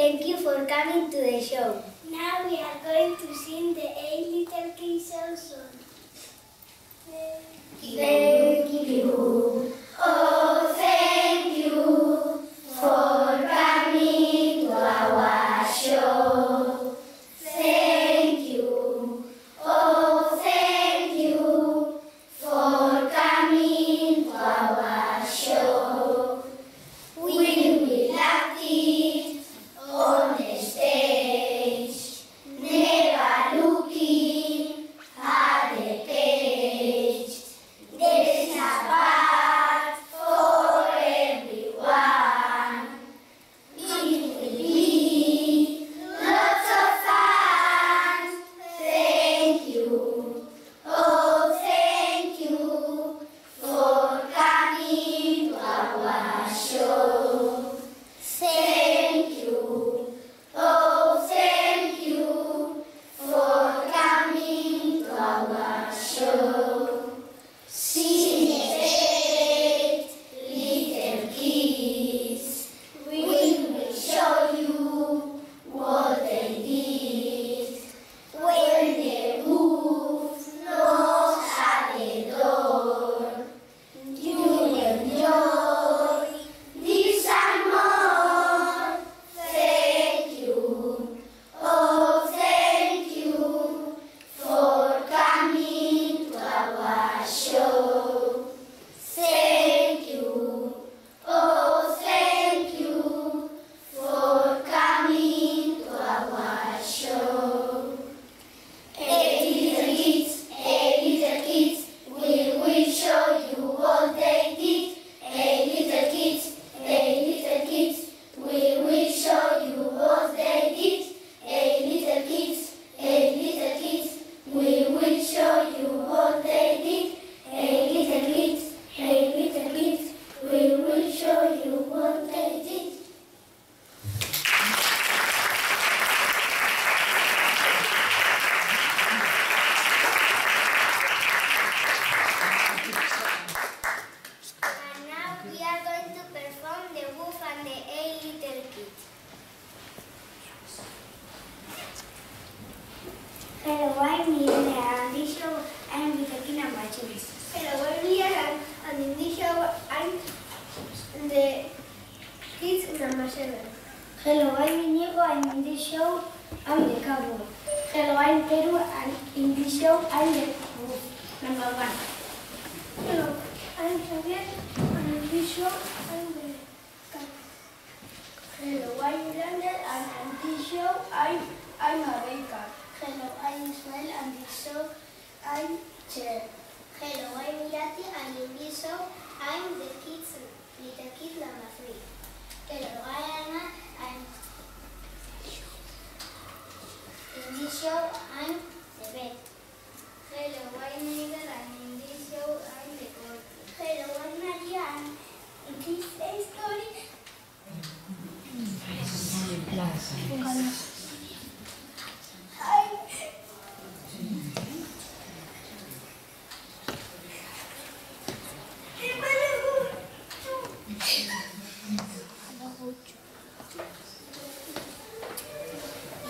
Thank you for coming to the show. Now we are going to sing the 8 Little Kids song. Thank you. Oh, thank you for coming to our show. Thank you. Oh, thank you for coming to our show. We will act it on the stage, never looking at the page. There's a part for everyone. It will be lots of fun. Thank you. Oh, thank you for coming to our show. Thank you. Oh, thank you for coming to our show. See the 8 little kids. We will show you what they did when the roof knocks at the door. You'll enjoy this and more. Thank you. Oh, thank you for coming to our show. Thank you. Oh, thank you for coming to our show. 8 little kids, we will show you what they did. 8 little kids, 8 little kids, we will show you what they did. 8 little kids, 8 little kids, we will show you what they did. 8 little kids, 8 little kids, we will show you what they did. And now we are going to perform the Wolf and the 8 Little Kids. Hello, I'm Irene, and this show I'm with the King and Machines. Hello, I'm Lian, and in this show I'm the kids number 7. Hello, I'm Inigo, and in this show I'm the cowboy. Hello, I'm Peru, and in this show I'm the wolf, number 1. Hello, I'm Javier, and in this show I'm the cat. Hello, I'm Miranda, and in this show I'm a baker. Hello, I'm Ismael, and in this show I'm Chair. Hello, I'm Mirati, and in this show I'm the little kid number 3. Hello, I'm Anna, and in this show I'm the vet. Hello, I'm Miguel, and in this show I'm the court. Hello, I'm Maria, and in this story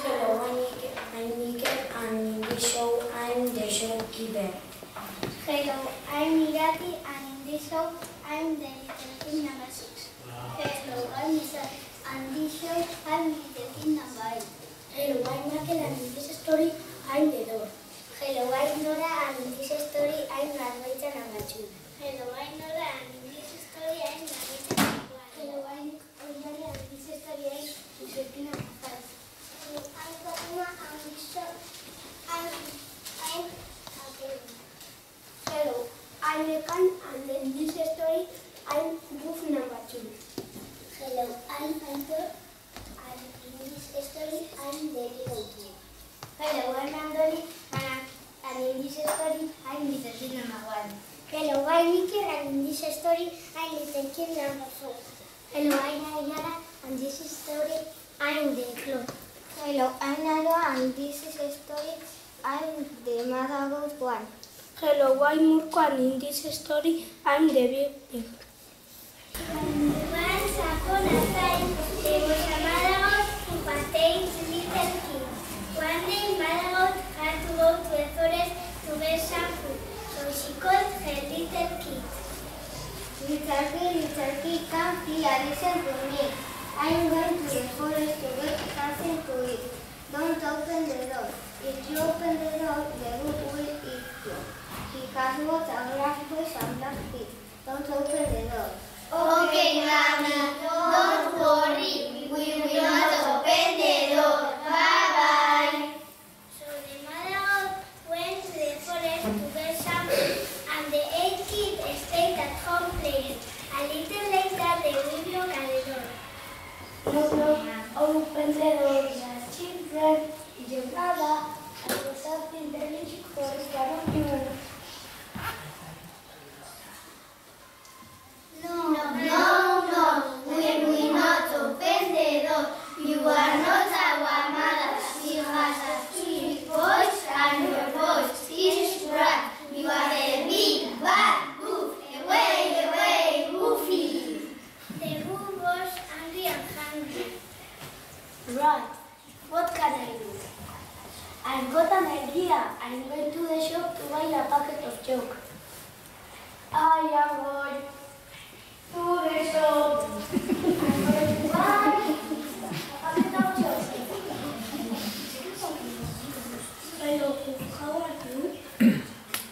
Hello, I'm Miguel, and in this show I'm the shopkeeper. Hello, I'm Mirati, and in this show I'm the little kid number 6. Hello, I'm Isaac, and this show I'm little kid number 8. Hello, I'm Michael, and in this story I'm the dog. Hello, I'm Nora, and in this story I'm narrator number 2. Hello, I'm Nora, and in this story I'm narrator number 1. Hello, I'm Oriana, and in this story I'm little kid number 5. Hello, I'm Fatima, and in this show I'm Hello, I'm Mekan, and in this story I'm wolf number 2. Hello, I'm Hunter, and in this story I'm the little kid. Hello, I'm Andoni, and in this story I'm little kid number 1. Hello, I'm Mickey, and in this story I'm little kid number 4. Hello, I'm Ayala, and this story I'm the clown. Hello, I'm Nalo, and this story I'm the mother goat 1. Hello, I'm Murko, and in this story I'm the big pig. Once upon a time there was a mother goat going to the forest to get something to eat. Don't open the door. If you open the door, the wolf will eat you. He has got a black face and black teeth. Don't open the door. Okay, Mommy, don't worry. We will not open the door. Bye-bye. So the mother went to the forest to get something, and the 8 kids stayed at home playing. A little later, the wolf knocked at the door. Knock, knock, open the door, children, your mother, and for something delicious for one of you. No, we will not open the door. You are not our mother. She has a sweet voice and your voice is bright. You are a big bad wolf. Away, Woofy. The wolf was angry and hungry. Right, what can I do? I've got an idea. I'm going to the shop to buy a packet of chalk. I am going to the shop. I'm going to buy a packet of chalk. Hello, how are you?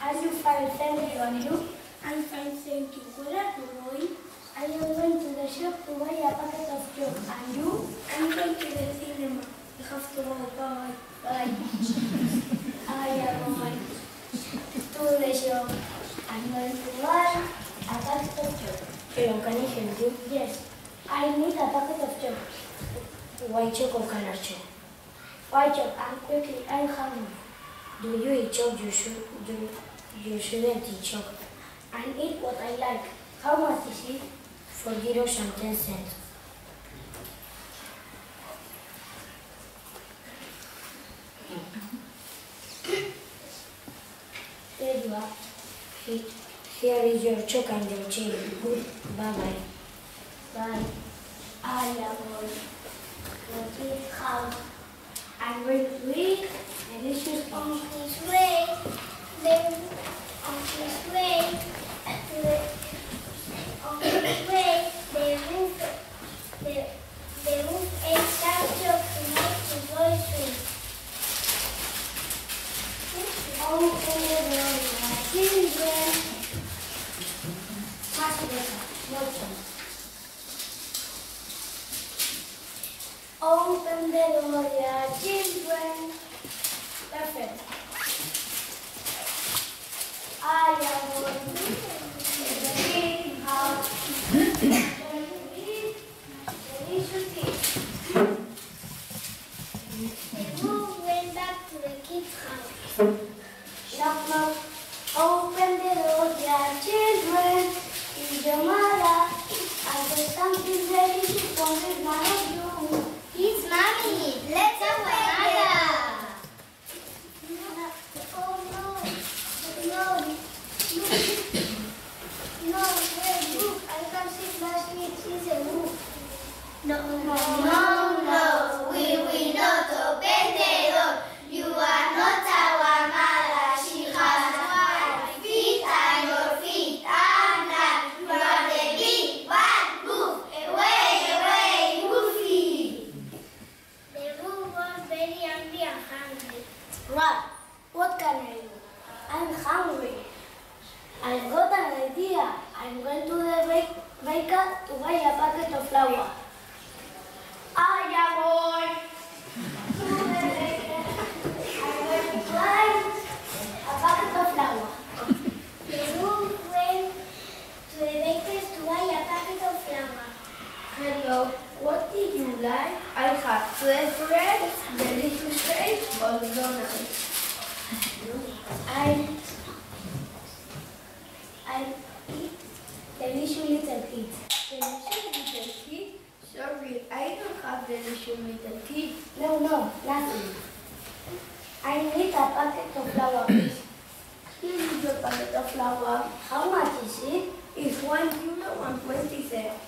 Are you fine? Thank you. And you? I'm fine, thank you. Where are you going? I am going to the shop to buy a packet of chalk. And you? I'm going to the cinema. You have to go. Bye. Bye. I am going to the shop. I'm going to buy a packet of chalk. Hello, can I help you? Yes. I need a packet of chalk. White chalk or color chalk? White chalk. And quickly, I'm hungry. Do you eat chalk? You shouldn't eat chalk. I eat what I like. How much is it? 4 euros and 10 cents. There you are. Here is your chalk and your chain. Good. Bye-bye. Bye. I am going to eat how I'm going to eat delicious On his way, the wolf ate some chalk to make his voice sweet. Open the door, my children. Much better. No chance. Open the door, your children. Perfect. I am going to the big house. Delicious things. The wolf went back to the kid's house. Knock, knock. Open the door, dear children. Is your mother? I got something delicious for this one of you. It's Mommy. Let's open it. Oh no! No, wait, look, I can see last week is a wolf. No, we will not open the door. You are not our mother. She has 5 feet and your feet are not. You are the big bad wolf. Away, Woofy. The wolf was very angry and hungry. Right. What can I do? I'm hungry. I've got an idea. I'm going to the baker to buy a packet of flour. I am going to the baker. I'm going to buy a packet of flour. The wolf went to the baker's to buy a packet of flour. Hello, what did you like? I have 12 bread, delicious cake, or donuts. I eat delicious little kids. Delicious little kid? Sorry, I don't have delicious little kid. No, nothing. I need a packet of flour, please. Here is your packet of flour. How much is it? It's 1 euro and 20 cents.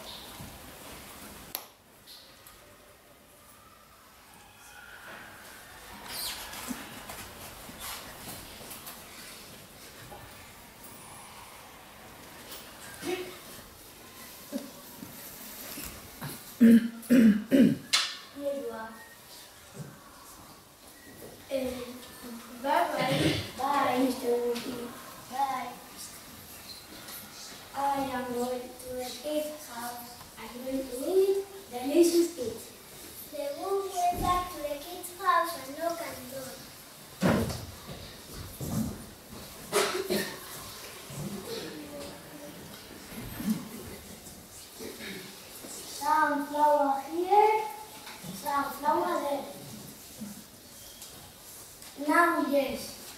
Yes.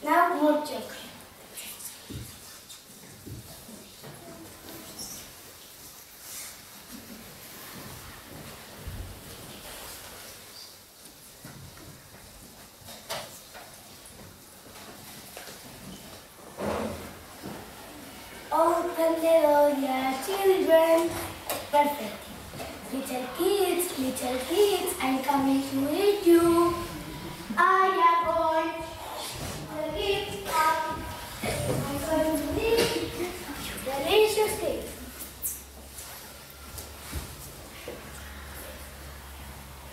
Now more chocolate. Open the door, yeah, children. Perfect. Little kids, I'm coming to eat you. I am going to eat up. I'm going to eat delicious cake.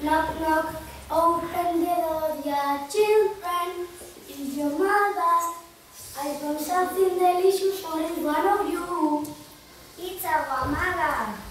Knock, knock, open the door, yeah, children. It's your mother. I found something delicious for each one of you. It's our mother.